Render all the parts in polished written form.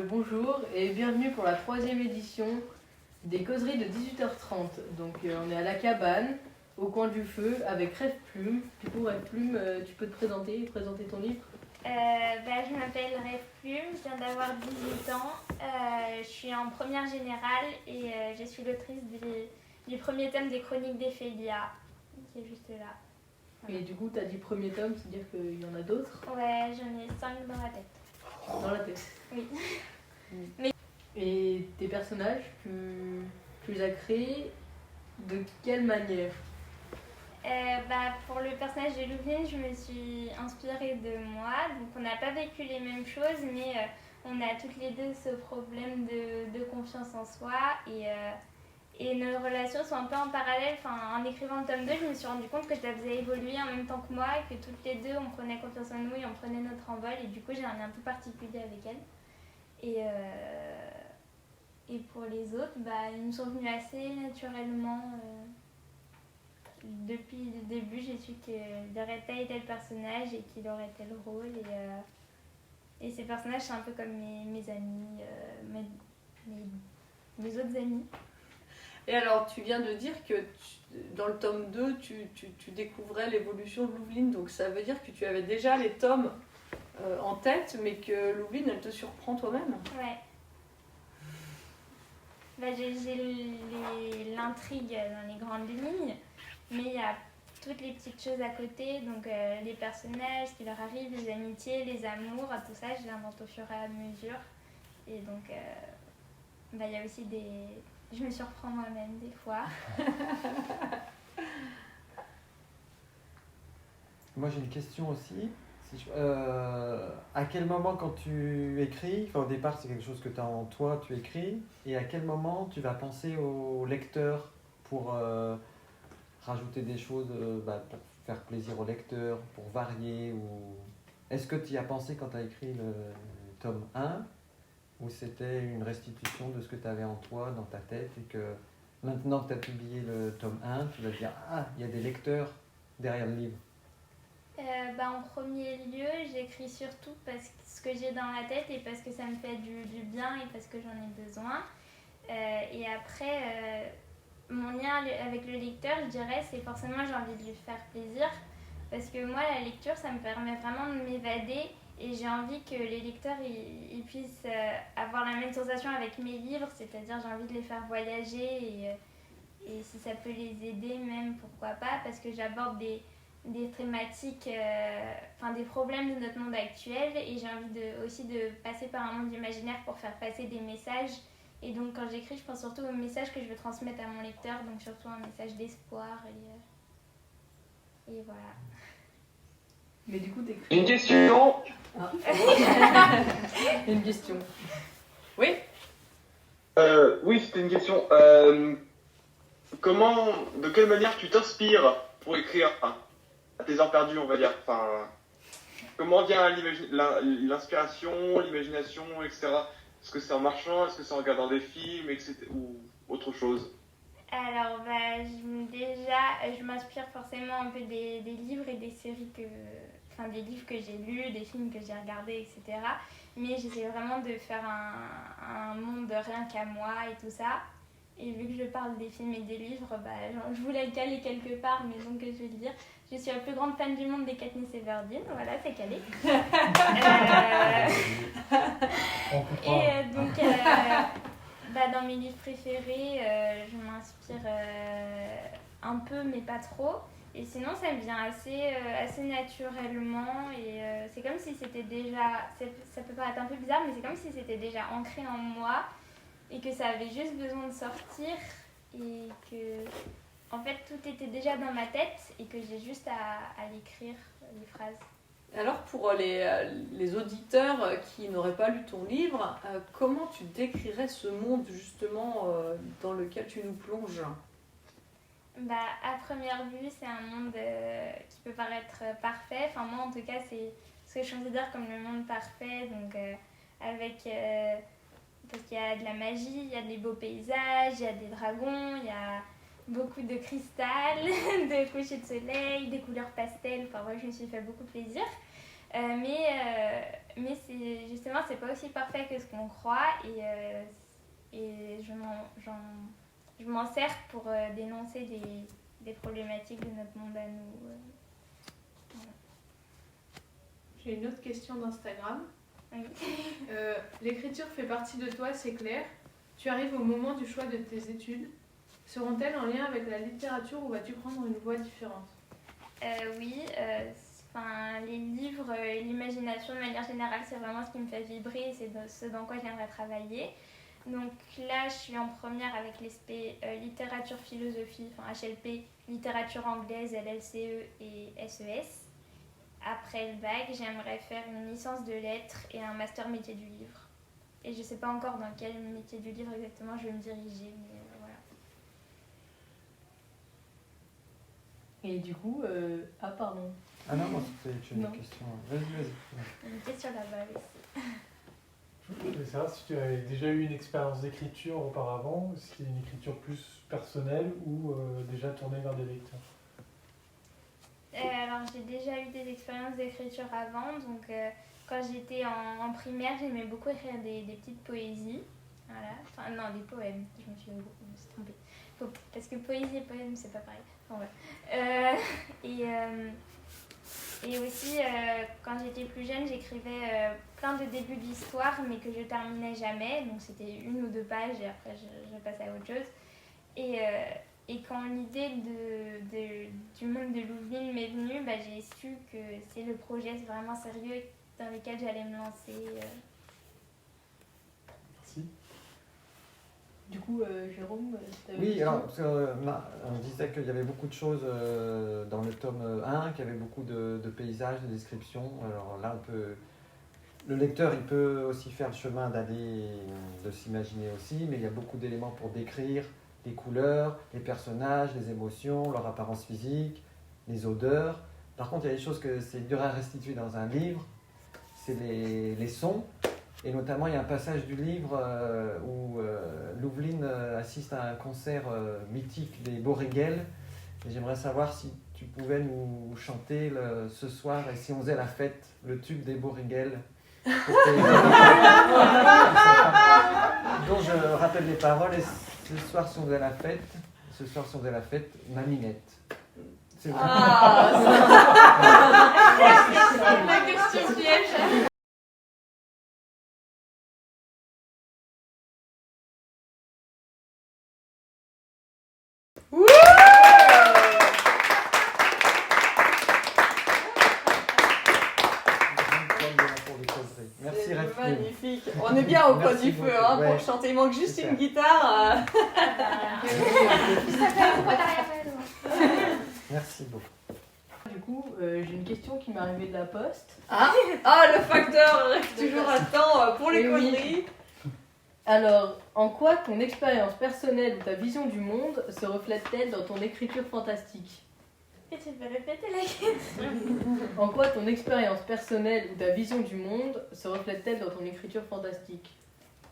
bonjour et bienvenue pour la 3e édition des causeries de 18h30. Donc on est à la cabane, au coin du feu, avec Rêve Plume. Du coup Rêve Plume, tu peux te présenter ton livre? Je m'appelle Rêve Plume, je viens d'avoir 18 ans. Je suis en première générale et je suis l'autrice du premier tome des Chroniques d'Ephélia, qui est juste là. Voilà. Et du coup, tu as dit premier tome, c'est-à-dire qu'il y en a d'autres? Ouais, j'en ai 5 dans la tête. Dans la tête? Oui. Mais... Et tes personnages, tu les as créés de quelle manière? Pour le personnage de Louvline, je me suis inspirée de moi. Donc on n'a pas vécu les mêmes choses, mais on a toutes les deux ce problème de confiance en soi. Et nos relations sont un peu en parallèle. Enfin, en écrivant le tome 2, je me suis rendu compte que ça faisait évoluer en même temps que moi et que toutes les deux, on prenait confiance en nous et on prenait notre envol. Et du coup, j'ai un lien tout particulier avec elle. Et pour les autres, ils me sont venus assez naturellement. Depuis le début, j'ai su qu'il y aurait tel et tel personnage et qu'il aurait tel rôle. Et ces personnages, c'est un peu comme mes amis, mes autres amis. Et alors, tu viens de dire que dans le tome 2, tu découvrais l'évolution de Louvline. Donc ça veut dire que tu avais déjà les tomes en tête, mais que Louvline, elle te surprend toi-même. Ouais. J'ai l'intrigue dans les grandes lignes, mais il y a toutes les petites choses à côté. Donc les personnages, ce qui leur arrive, les amitiés, les amours, tout ça, je l'invente au fur et à mesure. Et donc, il y a aussi des... Je me surprends moi-même des fois. Moi j'ai une question aussi. À quel moment quand tu écris, au départ c'est quelque chose que tu as en toi, tu écris, et à quel moment tu vas penser au lecteur pour rajouter des choses pour faire plaisir au lecteur, pour varier ou... Est-ce que tu y as pensé quand tu as écrit le tome 1 ou c'était une restitution de ce que tu avais en toi, dans ta tête, et que maintenant que tu as publié le tome 1, tu vas te dire « Ah, il y a des lecteurs derrière le livre ». En premier lieu, j'écris surtout parce que ce que j'ai dans la tête et parce que ça me fait du bien et parce que j'en ai besoin. Et après, mon lien avec le lecteur, je dirais, c'est forcément j'ai envie de lui faire plaisir. Parce que moi, la lecture, ça me permet vraiment de m'évader. Et j'ai envie que les lecteurs ils puissent avoir la même sensation avec mes livres. C'est-à-dire, j'ai envie de les faire voyager. Et si ça peut les aider même, pourquoi pas. Parce que j'aborde des thématiques, des problèmes de notre monde actuel, et j'ai envie aussi de passer par un monde imaginaire pour faire passer des messages. Et donc quand j'écris, je pense surtout aux messages que je veux transmettre à mon lecteur, donc surtout un message d'espoir et voilà. Mais du coup t'écris... Une question. Une question. Oui. Oui, c'était une question. De quelle manière tu t'inspires pour écrire à tes heures perdues, on va dire. Comment vient l'inspiration, l'imagination, etc. Est-ce que c'est en marchant, est-ce que c'est en regardant des films, etc. ou autre chose? Alors, je m'inspire forcément un peu des livres et des séries des livres que j'ai lus, des films que j'ai regardés, etc. Mais j'essaie vraiment de faire un monde rien qu'à moi et tout ça. Et vu que je parle des films et des livres, je voulais le caler quelque part, mais donc je vais le dire. Je suis la plus grande fan du monde des Katniss Everdeen, voilà, c'est calé. Et donc, dans mes livres préférés, je m'inspire un peu, mais pas trop. Et sinon, ça me vient assez naturellement. Et c'est comme si c'était déjà... Ça peut paraître un peu bizarre, mais c'est comme si c'était déjà ancré en moi. Et que ça avait juste besoin de sortir. Et que... En fait, tout était déjà dans ma tête et que j'ai juste à l'écrire, les phrases. Alors, pour les auditeurs qui n'auraient pas lu ton livre, comment tu décrirais ce monde, justement, dans lequel tu nous plonges ? À première vue, c'est un monde qui peut paraître parfait. Enfin, moi, en tout cas, c'est ce que je considère comme le monde parfait. Donc, parce qu'il y a de la magie, il y a des beaux paysages, il y a des dragons, il y a beaucoup de cristal, de couchers de soleil, des couleurs pastel. Enfin, moi, je me suis fait beaucoup plaisir. Mais justement, c'est pas aussi parfait que ce qu'on croit et je m'en sers pour dénoncer des problématiques de notre monde à nous. Voilà. J'ai une autre question d'Instagram. Oui. L'écriture fait partie de toi, c'est clair. Tu arrives au moment du choix de tes études. Seront-elles en lien avec la littérature ou vas-tu prendre une voie différente ? Oui, les livres et l'imagination de manière générale, c'est vraiment ce qui me fait vibrer et c'est ce dans quoi j'aimerais travailler. Donc là, je suis en première avec l'ESP littérature philosophie, HLP, littérature anglaise, LLCE et SES. Après le bac, j'aimerais faire une licence de lettres et un master métier du livre. Et je ne sais pas encore dans quel métier du livre exactement je vais me diriger, mais voilà. Et du coup, pardon. Ah non, moi c'était une Non. question. Vas-y. Une question là-bas aussi. Je voulais savoir si tu avais déjà eu une expérience d'écriture auparavant, si c'était une écriture plus personnelle ou déjà tournée vers des lecteurs. Alors j'ai déjà eu des expériences d'écriture avant, donc quand j'étais en primaire, j'aimais beaucoup écrire des petites poésies. Voilà. Enfin non, des poèmes, je me suis trompée. Parce que poésie et poème, c'est pas pareil. Enfin, ouais. Et aussi, quand j'étais plus jeune, j'écrivais plein de débuts d'histoire, mais que je terminais jamais. Donc c'était 1 ou 2 pages et après je passais à autre chose. Et quand l'idée du monde de Louvline m'est venue, j'ai su que c'est le projet vraiment sérieux dans lequel j'allais me lancer. Merci. Du coup, Jérôme, t'avais une Oui, question alors, parce que, on disait qu'il y avait beaucoup de choses dans le tome 1, qu'il y avait beaucoup de paysages, de descriptions. Alors là, le lecteur, il peut aussi faire le chemin de s'imaginer aussi, mais il y a beaucoup d'éléments pour décrire les couleurs, les personnages, les émotions, leur apparence physique, les odeurs. Par contre, il y a des choses que c'est dur à restituer dans un livre, c'est les sons. Et notamment, il y a un passage du livre où Louvline assiste à un concert mythique des Boringel. Et j'aimerais savoir si tu pouvais nous chanter ce soir, et si on faisait la fête, le tube des Boringel. Dont je rappelle les paroles, et ce soir, si on faisait la fête, ma minette. C'est vrai. La question piège. Merci, Reflin. Magnifique. On est bien au coin Merci du beaucoup. feu hein, Ouais. pour chanter. Il manque juste Super. une guitare. Merci beaucoup. Du coup, j'ai une question qui m'est arrivée de la poste. Le facteur reste toujours à temps pour les Eh oui. conneries. Alors, en quoi ton expérience personnelle ou ta vision du monde se reflète-t-elle dans ton écriture fantastique ? Et tu peux répéter la question? En quoi ton expérience personnelle ou ta vision du monde se reflète-t-elle dans ton écriture fantastique ?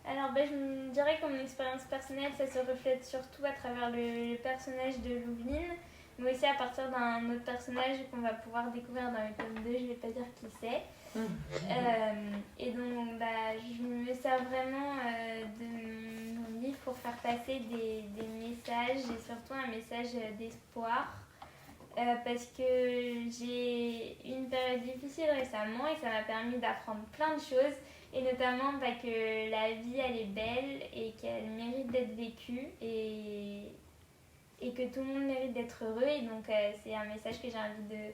Alors, je me dirais que mon expérience personnelle, ça se reflète surtout à travers le personnage de Louvline, mais aussi à partir d'un autre personnage qu'on va pouvoir découvrir dans le tome 2, je vais pas dire qui c'est. Et donc, je me sers vraiment de mon livre pour faire passer des messages, et surtout un message d'espoir. Parce que j'ai eu une période difficile récemment et ça m'a permis d'apprendre plein de choses, et notamment que la vie elle est belle et qu'elle mérite d'être vécue et que tout le monde mérite d'être heureux, et donc c'est un message que j'ai envie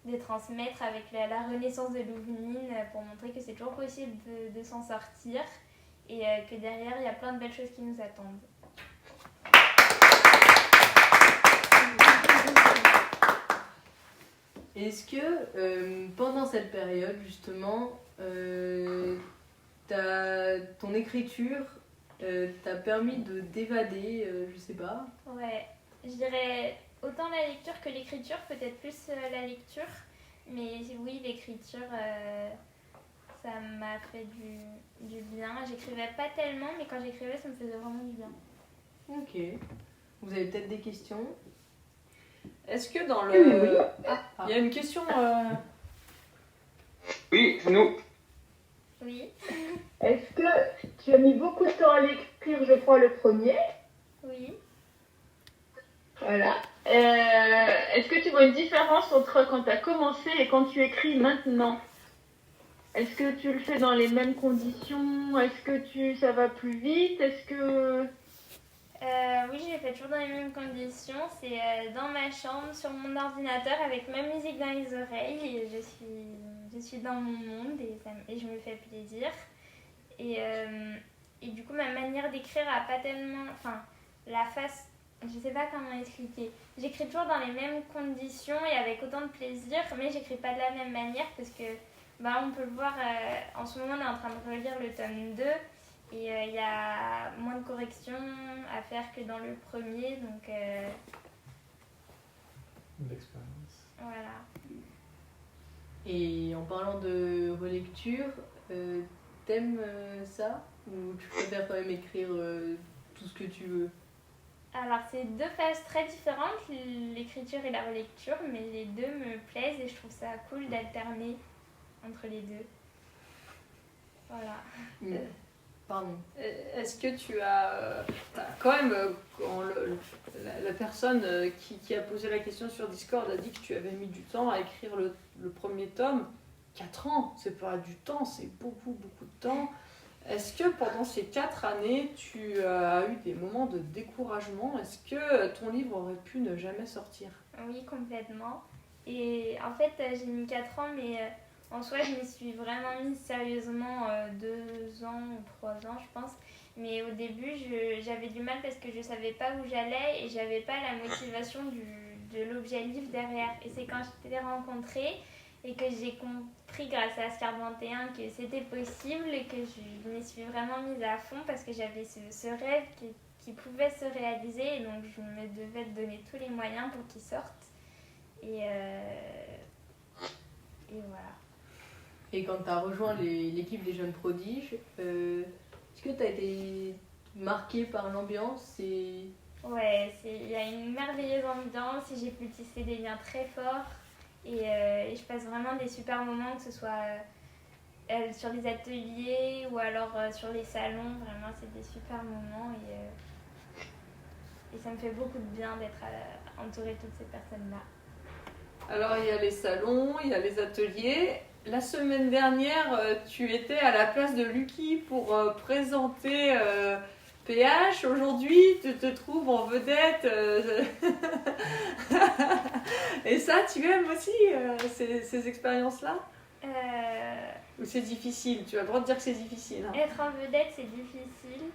de transmettre avec la renaissance de Louvline pour montrer que c'est toujours possible de s'en sortir et que derrière il y a plein de belles choses qui nous attendent. Est-ce que pendant cette période, justement, ton écriture t'a permis d'évader, je sais pas? Ouais, je dirais autant la lecture que l'écriture, peut-être plus la lecture, mais oui, l'écriture, ça m'a fait du bien. J'écrivais pas tellement, mais quand j'écrivais, ça me faisait vraiment du bien. Ok. Vous avez peut-être des questions? Est-ce que dans le... Ah. Il y a une question... Oui, Nous, Oui. Est-ce que tu as mis beaucoup de temps à l'écrire, je crois, le premier? Oui. Voilà. Est-ce que tu vois une différence entre quand tu as commencé et quand tu écris maintenant? Est-ce que tu le fais dans les mêmes conditions? Est-ce que ça va plus vite? Est-ce que... Oui, je l'ai fait toujours dans les mêmes conditions. C'est dans ma chambre, sur mon ordinateur, avec ma musique dans les oreilles. Et je suis dans mon monde et je me fais plaisir. Et du coup, ma manière d'écrire a pas tellement... Enfin, la face... Je sais pas comment expliquer. J'écris toujours dans les mêmes conditions et avec autant de plaisir, mais j'écris pas de la même manière parce que, on peut le voir, en ce moment, on est en train de relire le tome 2. Et il y a moins de corrections à faire que dans le premier, donc L'expérience. voilà. Et en parlant de relecture, t'aimes ça? Ou tu préfères quand même écrire tout ce que tu veux? Alors c'est deux phases très différentes, l'écriture et la relecture, mais les deux me plaisent et je trouve ça cool d'alterner entre les deux. Voilà. Pardon. Est-ce que tu as quand même, quand la personne qui a posé la question sur Discord a dit que tu avais mis du temps à écrire le premier tome, 4 ans, c'est pas du temps, c'est beaucoup de temps. Est-ce que pendant ces 4 années, tu as eu des moments de découragement? Est-ce que ton livre aurait pu ne jamais sortir? Oui, complètement. Et en fait, j'ai mis 4 ans, mais en soi, je m'y suis vraiment mise sérieusement 2 ans ou 3 ans, je pense. Mais au début, j'avais du mal parce que je savais pas où j'allais et j'avais pas la motivation de l'objet livre derrière. Et c'est quand je t'ai rencontrée et que j'ai compris grâce à Ascar 21 que c'était possible et que je m'y suis vraiment mise à fond parce que j'avais ce rêve qui pouvait se réaliser et donc je me devais donner tous les moyens pour qu'il sorte. Et voilà. Et quand tu as rejoint l'équipe des jeunes prodiges, est-ce que tu as été marquée par l'ambiance Ouais, il y a une merveilleuse ambiance et j'ai pu tisser des liens très forts. Et je passe vraiment des super moments, que ce soit sur les ateliers ou alors sur les salons. Vraiment, c'est des super moments et ça me fait beaucoup de bien d'être entourée de toutes ces personnes-là. Alors, il y a les salons, il y a les ateliers. La semaine dernière, tu étais à la place de Lucky pour présenter PH. Aujourd'hui, tu te trouves en vedette. Et ça, tu aimes aussi ces expériences-là? Ou c'est difficile? Tu as le droit de dire que c'est difficile. Hein. Être en vedette, c'est difficile.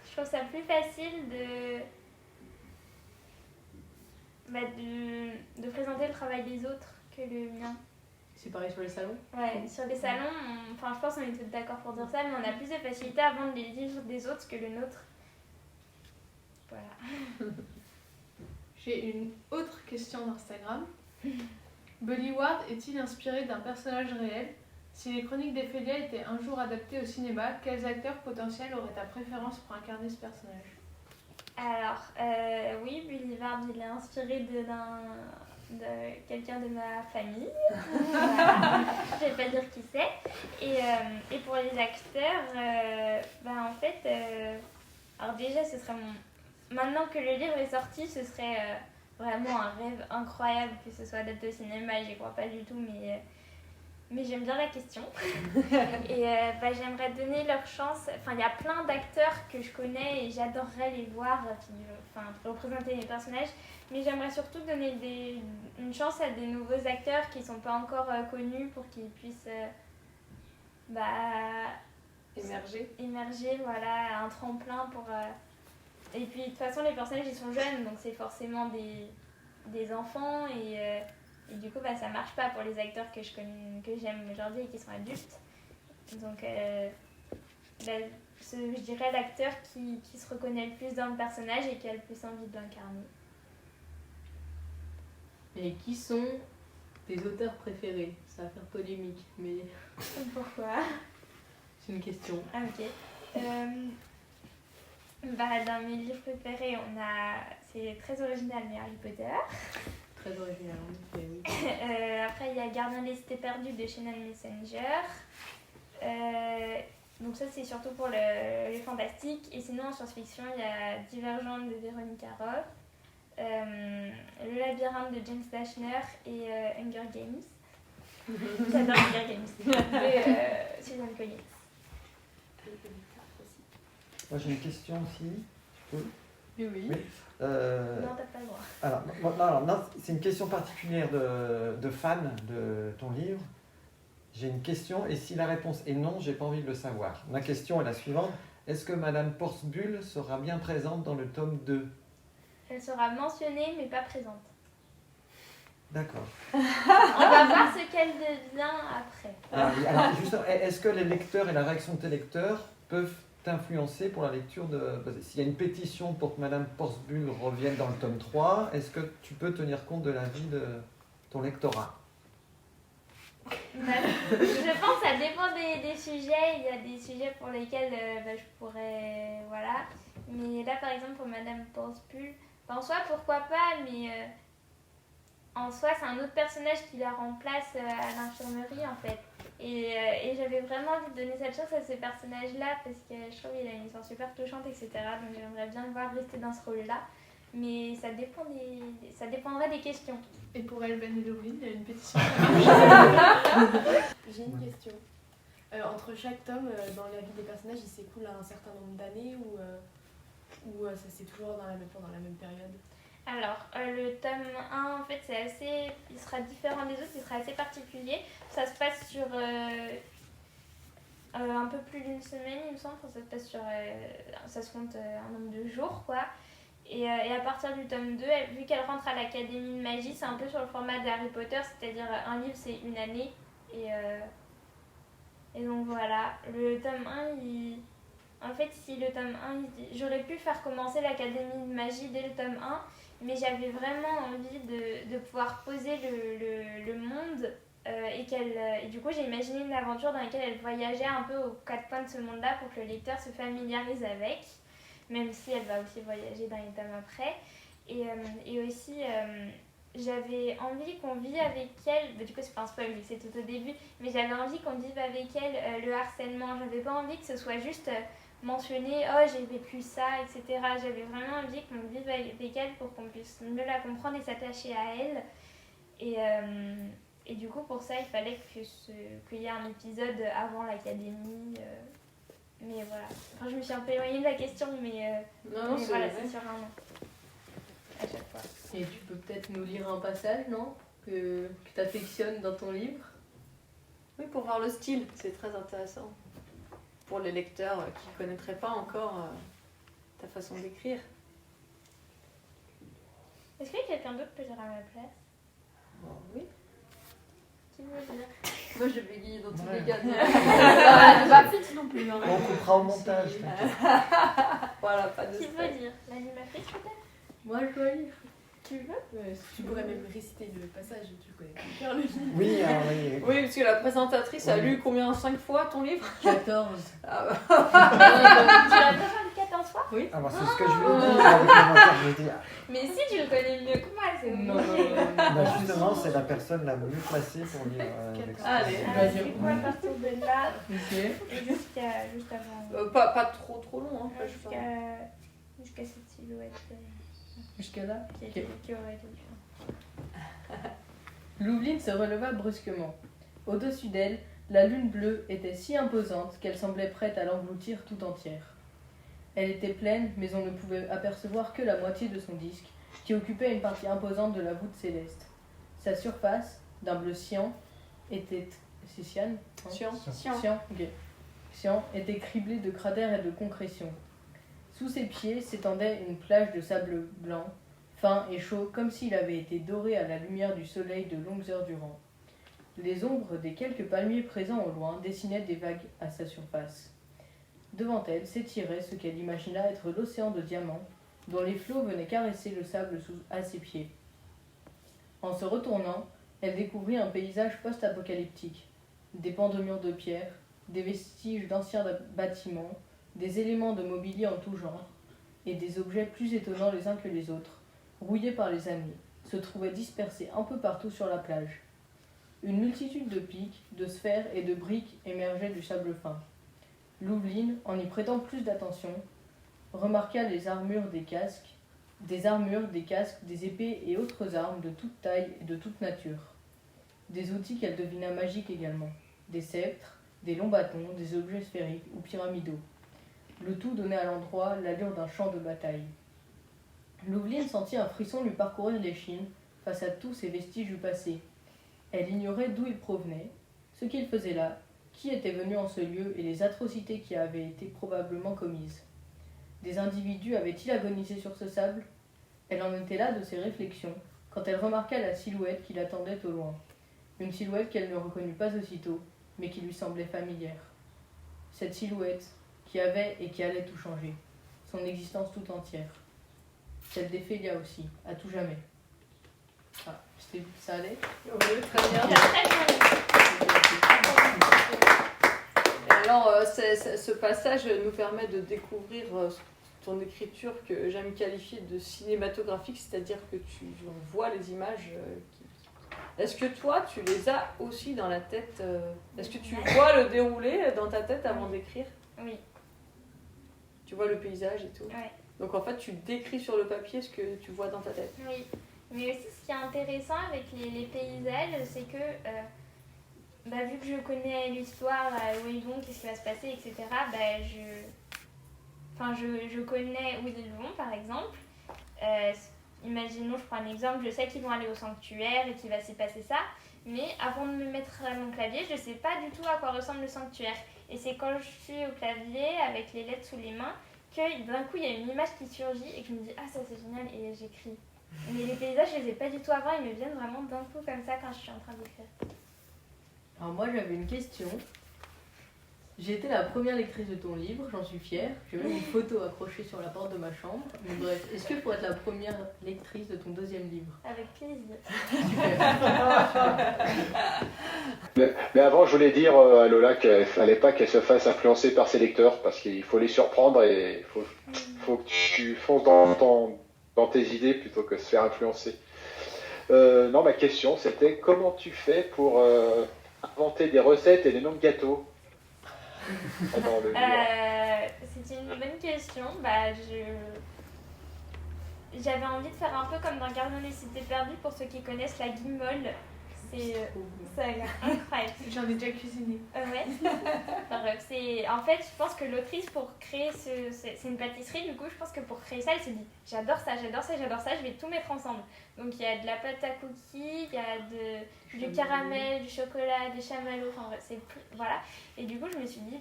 Je trouve ça plus facile de présenter le travail des autres que le mien. C'est pareil sur les salons? Ouais, sur les salons, je pense qu'on est tous d'accord pour dire ça, mais on a plus de facilité à vendre les livres des autres que le nôtre. Voilà. J'ai une autre question d'Instagram. Bully Ward est-il inspiré d'un personnage réel? Si les Chroniques d'Ephélia étaient un jour adaptées au cinéma, quels acteurs potentiels auraient ta préférence pour incarner ce personnage? Alors, oui, Bully Ward, il est inspiré de quelqu'un de ma famille. Voilà. Je vais pas dire qui c'est. Et pour les acteurs, en fait, alors déjà, ce serait maintenant que le livre est sorti, ce serait vraiment un rêve incroyable que ce soit adapté au cinéma. J'y crois pas du tout, mais j'aime bien la question. Et j'aimerais donner leur chance. Enfin, il y a plein d'acteurs que je connais et j'adorerais les voir représenter les personnages. Mais j'aimerais surtout donner une chance à des nouveaux acteurs qui ne sont pas encore connus pour qu'ils puissent émerger, voilà, un tremplin pour... Et puis de toute façon, les personnages ils sont jeunes, donc c'est forcément des enfants et du coup ça marche pas pour les acteurs que j'aime aujourd'hui et qui sont adultes. Donc je dirais l'acteur qui se reconnaît le plus dans le personnage et qui a le plus envie de l'incarner. Et qui sont tes auteurs préférés? Ça va faire polémique, mais... Pourquoi? C'est une question. Ah, ok. Dans mes livres préférés, c'est très original, mais Harry Potter. très original. En effet, oui. Après, il y a Gardien des cités perdues de Shannon Messenger. Donc ça, c'est surtout pour les fantastiques. Et sinon, en science-fiction, il y a Divergente de Véronica Roth, Le labyrinthe de James Dashner et Hunger Games. J'adore Hunger Games. De Susan Collins. Moi j'ai une question aussi. Je peux Oui, oui. Oui. Non, t'as pas le droit. Alors, non, c'est une question particulière de fan de ton livre. J'ai une question et si la réponse est non, j'ai pas envie de le savoir. Ma question est la suivante. Est-ce que Madame Porcebul sera bien présente dans le tome 2 ? Elle sera mentionnée, mais pas présente. D'accord. On va voir ce qu'elle devient après. Ah oui, alors justement, est-ce que les lecteurs et la réaction de tes lecteurs peuvent t'influencer pour la lecture de... parce que s'il y a une pétition pour que Madame Porcebul revienne dans le tome 3, est-ce que tu peux tenir compte de l'avis de ton lectorat ? Je pense que ça dépend des sujets. Il y a des sujets pour lesquels je pourrais... Voilà. Mais là, par exemple, pour Madame Porcebul, en soi, pourquoi pas, mais en soi, c'est un autre personnage qui la remplace à l'infirmerie, en fait. Et j'avais vraiment envie de donner cette chance à ce personnage-là, parce que je trouve qu'il a une histoire super touchante, etc. Donc j'aimerais bien le voir rester dans ce rôle-là. Mais ça dépendrait des questions. Et pour Elben et Louvlin, il y a une pétition. J'ai une question. Entre chaque tome, dans la vie des personnages, il s'écoule un certain nombre d'années ou ça c'est toujours dans la même période? Alors, le tome 1, en fait, il sera différent des autres, il sera assez particulier. Ça se passe sur un peu plus d'une semaine, il me semble. Enfin, ça se passe sur... ça se compte un nombre de jours, quoi. Et à partir du tome 2, vu qu'elle rentre à l'Académie de magie, c'est un peu sur le format d'Harry Potter, c'est-à-dire un livre, c'est une année. Et donc voilà, le tome 1, en fait, si le tome 1, j'aurais pu faire commencer l'Académie de magie dès le tome 1, mais j'avais vraiment envie de pouvoir poser le monde et du coup j'ai imaginé une aventure dans laquelle elle voyageait un peu aux quatre coins de ce monde-là pour que le lecteur se familiarise avec, même si elle va aussi voyager dans les tomes après. Et aussi j'avais envie qu'on vive avec elle, du coup c'est pas un spoil mais c'est tout au début, mais j'avais envie qu'on vive avec elle le harcèlement. J'avais pas envie que ce soit juste mentionner « oh j'ai vécu ça », etc. J'avais vraiment envie qu'on vive avec elle pour qu'on puisse mieux la comprendre et s'attacher à elle. Et du coup pour ça il fallait qu'il y ait un épisode avant l'académie. Mais voilà, enfin, je me suis un peu éloignée de la question, mais voilà, c'est sur un an. À chaque fois. Et tu peux peut-être nous lire un passage, non, que tu affectionnes dans ton livre? Oui, pour voir le style, c'est très intéressant. Pour les lecteurs qui ne connaîtraient pas encore ta façon d'écrire. Est-ce qu'il y a quelqu'un d'autre qui peut lire à ma place? Oui. Qui veut lire? Moi je vais guider dans tous Ouais. les cas. Pas fixe non plus. Hein. On coupera au montage. Voilà, pas de Qui veut stress. lire? L'animatrice peut-être? Moi, je dois lire. Tu veux? Tu pourrais même réciter le passage, tu le connais par cœur le livre. Oui, alors, oui. Oui, parce que la présentatrice a Oui. lu combien? 5 fois ton livre? 14. Ah bah. Tu l'as pas lu 14 fois? Oui. Ah bah, c'est ce que je lui ai dit avec le montage. Je lui ai dit, Mais si tu le connais mieux que moi, c'est Non, obligé. non. bah, justement, c'est la personne la mieux placée pour lire. Allez. Ah, du coup, à partir de là, Ok. et juste avant. Pas trop long, hein. Jusqu'à cette silhouette Jusqu'à là. qui Ok. aurait été différente. Louvline se releva brusquement. Au-dessus d'elle, la lune bleue était si imposante qu'elle semblait prête à l'engloutir tout entière. Elle était pleine, mais on ne pouvait apercevoir que la moitié de son disque, qui occupait une partie imposante de la voûte céleste. Sa surface, d'un bleu cyan, était... C'est cyan, hein? Cyan, ok. Cyan était criblée de cratères et de concrétions. Sous ses pieds s'étendait une plage de sable blanc, fin et chaud, comme s'il avait été doré à la lumière du soleil de longues heures durant. Les ombres des quelques palmiers présents au loin dessinaient des vagues à sa surface. Devant elle s'étirait ce qu'elle imagina être l'océan de diamants, dont les flots venaient caresser le sable à ses pieds. En se retournant, elle découvrit un paysage post-apocalyptique. Des pans de murs de pierre, des vestiges d'anciens bâtiments, des éléments de mobilier en tout genre, et des objets plus étonnants les uns que les autres, rouillés par les années, se trouvaient dispersés un peu partout sur la plage. Une multitude de pics, de sphères et de briques émergeait du sable fin. Loveline, en y prêtant plus d'attention, remarqua les armures, des casques, des épées et autres armes de toute taille et de toute nature. Des outils qu'elle devina magiques également, des sceptres, des longs bâtons, des objets sphériques ou pyramidaux. Le tout donnait à l'endroit l'allure d'un champ de bataille. Loveline sentit un frisson lui parcourir l'échine face à tous ces vestiges du passé. Elle ignorait d'où ils provenaient, ce qu'ils faisaient là, qui était venu en ce lieu et les atrocités qui avaient été probablement commises. Des individus avaient-ils agonisé sur ce sable ? Elle en était là de ses réflexions, quand elle remarqua la silhouette qui l'attendait au loin. Une silhouette qu'elle ne reconnut pas aussitôt, mais qui lui semblait familière. Cette silhouette qui avait et qui allait tout changer, son existence tout entière. Celle d'Ephélia aussi, à tout jamais. Ah, ça allait ? Oui, très bien. Très Et alors, ce passage nous permet de découvrir ton écriture que j'aime qualifier de cinématographique, c'est-à-dire que on voit les images. Est-ce que toi, tu les as aussi dans la tête Est-ce que tu vois le déroulé dans ta tête avant d'écrire ? Oui. Tu vois le paysage et tout. Ouais. Donc en fait, tu décris sur le papier ce que tu vois dans ta tête. Oui. Mais aussi, ce qui est intéressant avec les paysages, c'est que vu que je connais l'histoire, où ils vont, qu'est-ce qui va se passer, etc., je connais où ils vont, par exemple. Imaginons, je prends un exemple, je sais qu'ils vont aller au sanctuaire et qu'il va s'y passer ça, mais avant de me mettre à mon clavier, je ne sais pas du tout à quoi ressemble le sanctuaire. Et c'est quand je suis au clavier, avec les lettres sous les mains, que d'un coup, il y a une image qui surgit et que je me dis « Ah, ça c'est génial » et j'écris. Mais les paysages, je les ai pas du tout avant, ils me viennent vraiment d'un coup comme ça quand je suis en train d'écrire. Alors moi j'avais une question. J'ai été la première lectrice de ton livre, j'en suis fière. J'ai même une photo accrochée sur la porte de ma chambre. Mais bref, est-ce que pour être la première lectrice de ton deuxième livre ? Avec plaisir. Mais avant, je voulais dire à Lola qu'il ne fallait pas qu'elle se fasse influencer par ses lecteurs, parce qu'il faut les surprendre et il faut que tu fonces dans tes idées plutôt que de se faire influencer. Non, ma question, c'était comment tu fais pour inventer des recettes et des noms de gâteaux dans le livre. C'est une bonne question. J'avais envie de faire un peu comme dans Gardien des Cités Perdues, pour ceux qui connaissent la guimole. Ça a l'air incroyable. J'en ai déjà cuisiné. Ouais. En fait, je pense que l'autrice, pour créer c'est une pâtisserie, du coup, je pense que pour créer ça, elle s'est dit j'adore ça, je vais tout mettre ensemble. Donc il y a de la pâte à cookies, il y a du caramel, du chocolat, des chamallows, enfin voilà. Et du coup, je me suis dit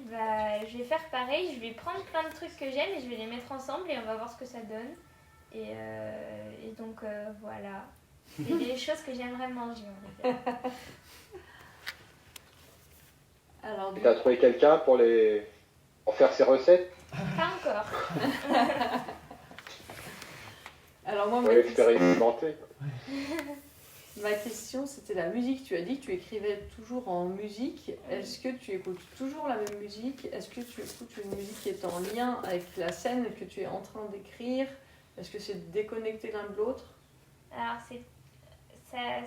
je vais faire pareil, je vais prendre plein de trucs que j'aime et je vais les mettre ensemble et on va voir ce que ça donne. Et donc voilà. C'est des choses que j'aimerais manger, on va dire. Alors, Tu as trouvé quelqu'un pour faire ces recettes? Pas encore. Alors moi, Pour expérimenter. ma question, c'était la musique. Tu as dit que tu écrivais toujours en musique. Est-ce que tu écoutes toujours la même musique? Est-ce que tu écoutes une musique qui est en lien avec la scène que tu es en train d'écrire? Est-ce que c'est déconnecté l'un de l'autre? Alors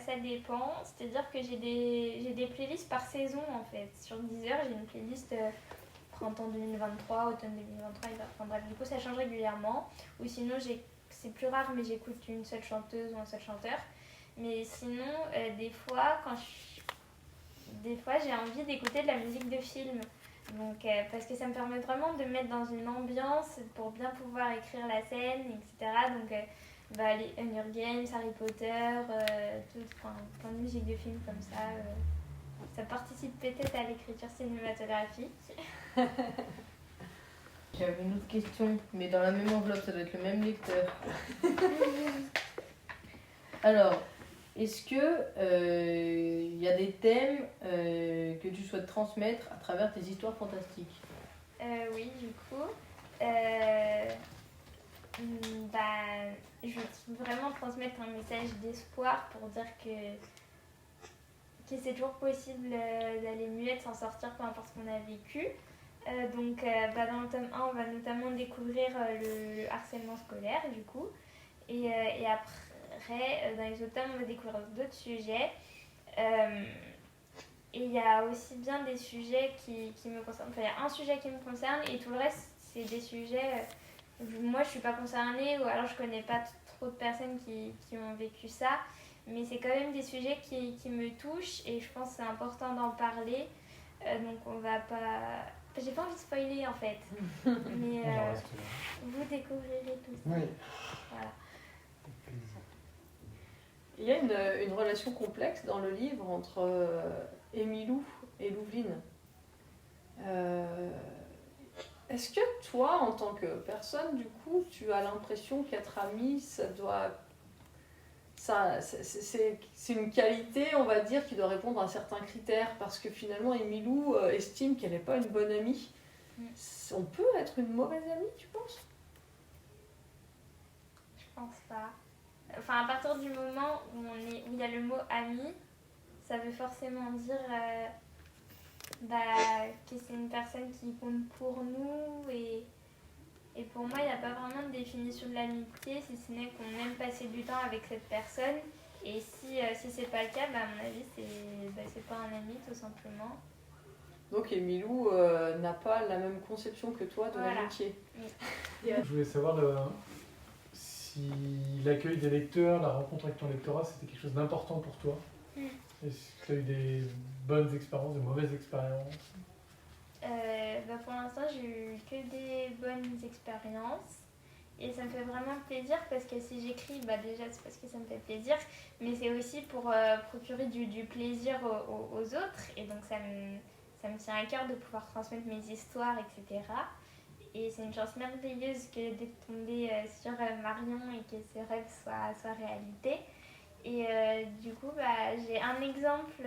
ça dépend, c'est-à-dire que j'ai des playlists par saison en fait. Sur Deezer, j'ai une playlist printemps 2023, automne 2023, enfin bref, du coup ça change régulièrement. Ou sinon, c'est plus rare, mais j'écoute une seule chanteuse ou un seul chanteur. Mais sinon, des fois j'ai envie d'écouter de la musique de film. Donc, parce que ça me permet vraiment de me mettre dans une ambiance pour bien pouvoir écrire la scène, etc. Donc, les Hunger Games, Harry Potter, plein de musique de films comme ça. Ça participe peut-être à l'écriture cinématographique. J'avais une autre question, mais dans la même enveloppe, ça doit être le même lecteur. Alors, est-ce que y a des thèmes que tu souhaites transmettre à travers tes histoires fantastiques? Oui, du coup. Je veux vraiment transmettre un message d'espoir pour dire que c'est toujours possible d'aller mieux et de s'en sortir, peu importe ce qu'on a vécu. Dans le tome 1, on va notamment découvrir le harcèlement scolaire, du coup. Et après, après, dans les autres tomes, on va découvrir d'autres sujets. Et il y a aussi bien des sujets qui me concernent. Enfin, il y a un sujet qui me concerne et tout le reste, c'est des sujets. Moi, je suis pas concernée ou alors je connais pas trop de personnes qui ont vécu ça. Mais c'est quand même des sujets qui me touchent et je pense que c'est important d'en parler. Donc, on va pas. J'ai pas envie de spoiler en fait. Mais On en reste là. vous découvrirez tout ça. Oui. Voilà. Avec plaisir. Il y a une relation complexe dans le livre entre Émilou et Louvline. Est-ce que toi, en tant que personne, du coup, tu as l'impression qu'être ami, c'est une qualité, on va dire, qui doit répondre à certains critères, parce que finalement, Émilou estime qu'elle n'est pas une bonne amie. On peut être une mauvaise amie, tu penses? Je pense pas. Enfin, à partir du moment où il y a le mot ami, ça veut forcément dire que c'est une personne qui compte pour nous. Et pour moi, il n'y a pas vraiment de définition de l'amitié, si ce n'est qu'on aime passer du temps avec cette personne. Et si c'est pas le cas, à mon avis, c'est pas un ami, tout simplement. Donc Émilou n'a pas la même conception que toi de Voilà. l'amitié. Je voulais savoir si l'accueil des lecteurs, la rencontre avec ton lectorat, c'était quelque chose d'important pour toi. Est-ce que tu as eu des bonnes expériences, des mauvaises expériences? Pour l'instant, j'ai eu que des bonnes expériences. Et ça me fait vraiment plaisir parce que si j'écris, déjà c'est parce que ça me fait plaisir, mais c'est aussi pour procurer du plaisir aux autres. Et donc ça me tient à cœur de pouvoir transmettre mes histoires, etc. Et c'est une chance merveilleuse que d'être tombée sur Marion et que ses rêves soient réalité. Et du coup, j'ai un exemple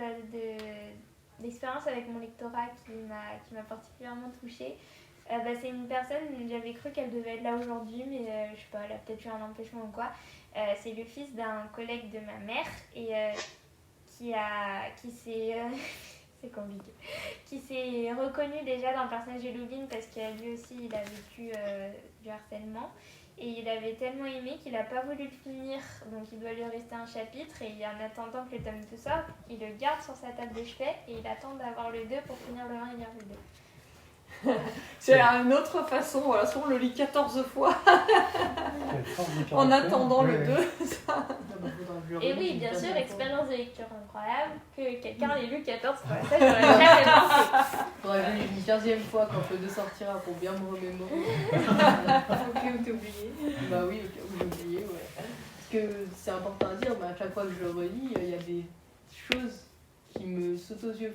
d'expérience avec mon lectorat qui m'a particulièrement touchée. C'est une personne, j'avais cru qu'elle devait être là aujourd'hui, mais je sais pas, elle a peut-être eu un empêchement ou quoi. C'est le fils d'un collègue de ma mère et qui s'est... c'est compliqué. Qui s'est reconnu déjà dans le personnage de Louvline parce que lui aussi, il a vécu du harcèlement. Et il avait tellement aimé qu'il n'a pas voulu le finir, donc il doit lui rester un chapitre. Et en attendant que le tome 2 sorte, il le garde sur sa table de chevet et il attend d'avoir le 2 pour finir le 1 et lire le 2. C'est une autre façon, voilà, soit on le lit 14 fois en attendant le 2. Et oui, bien sûr, expérience de lecture incroyable, que quelqu'un l'ait lu 14 fois. Ça, j'aurais jamais pensé. Faudrait lu une 15e fois quand le 2 sortira pour bien me remémorer. Au cas où t'es oublié. Bah oui, au cas où j'ai oublié, ouais. Parce que c'est important à dire, à chaque fois que je le relis, il y a des choses qui me sautent aux yeux,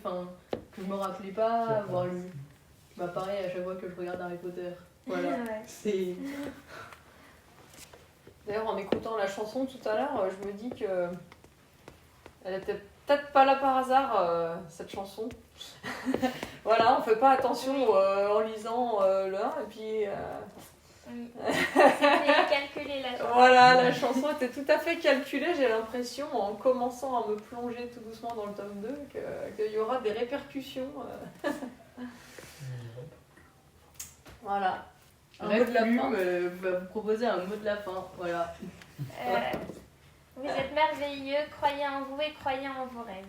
que je me rappelais pas avoir lu. Pareil à chaque fois que je regarde Harry Potter. Voilà. Ouais. C'est... D'ailleurs, en écoutant la chanson tout à l'heure, je me dis que elle était peut-être pas là par hasard, cette chanson. Voilà, on fait pas attention en lisant le 1 et puis... Oui. C'était calculé la chanson. Voilà, la chanson était tout à fait calculée, j'ai l'impression, en commençant à me plonger tout doucement dans le tome 2, qu'il y aura des répercussions. Voilà. Un mot de la fin. Va vous proposer un mot de la fin. Voilà. Vous êtes merveilleux, croyez en vous et croyez en vos rêves.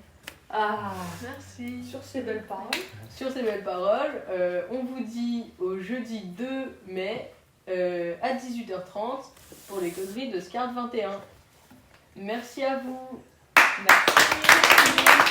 Ah, merci. Sur ces belles paroles. Sur ces belles paroles, on vous dit au jeudi 2 mai à 18h30 pour les causeries de SCARD 21. Merci à vous. Merci.